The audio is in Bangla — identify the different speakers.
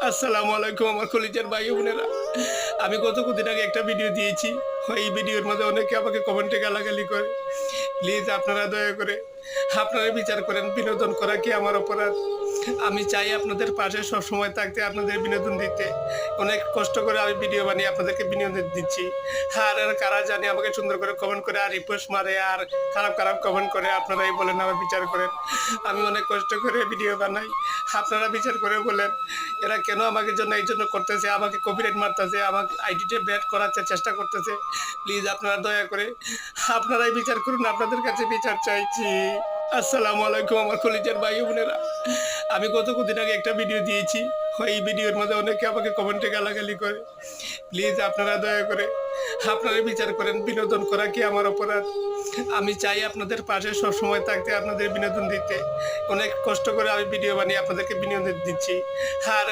Speaker 1: আসসালামু আলাইকুম আমার কলিজার ভাই বোনেরা। আমি গত কদিন আগে একটা ভিডিও দিয়েছি। এই ভিডিওর মধ্যে অনেকে আমাকে কমেন্টে গালাগালি করে। প্লিজ আপনারা দয়া করে আপনারা বিচার করেন, বিনোদন করা কি আমার অপরাধ? আমি চাই আপনাদের পাশে সবসময় থাকতে, আপনাদের বিনোদন দিতে। অনেক কষ্ট করে আমি ভিডিও বানিয়ে আপনাদেরকে বিনোদন দিচ্ছি। আর কারা জানি আমাকে সুন্দর করে কমেন্ট করে আর রিপোস্ট মারে আর খারাপ কমেন্ট করে, আপনারাই বলেন আমার বিচার করেন। আমি অনেক কষ্ট করে ভিডিও বানাই। আপনারা বিচার করে বলেন এরা কেন আমাকে জন্য এই জন্য করতেছে, আমাকে কপিরাইট মারতেছে, আমাকে আইডিতে ব্যাড করার চেষ্টা করতেছে। প্লিজ আপনারা দয়া করে আপনারাই বিচার করুন, আপনাদের কাছে বিচার চাইছি। আসসালামু আলাইকুম আমার কলিজার ভাই বোনেরা। আমি গত কদিন আগে একটা ভিডিও দিয়েছি। এই ভিডিওর মধ্যে অনেকে আমাকে কমেন্টে গালাগালি করে। প্লিজ আপনারা দয়া করে আপনারা বিচার করেন, বিনোদন করা কি আমার অপরাধ? আমি চাই আপনাদের পাশে সবসময় থাকতে, আপনাদের বিনোদন দিতে। অনেক কষ্ট করে আমি ভিডিও বানিয়ে আপনাদেরকে বিনোদন দিচ্ছি। আর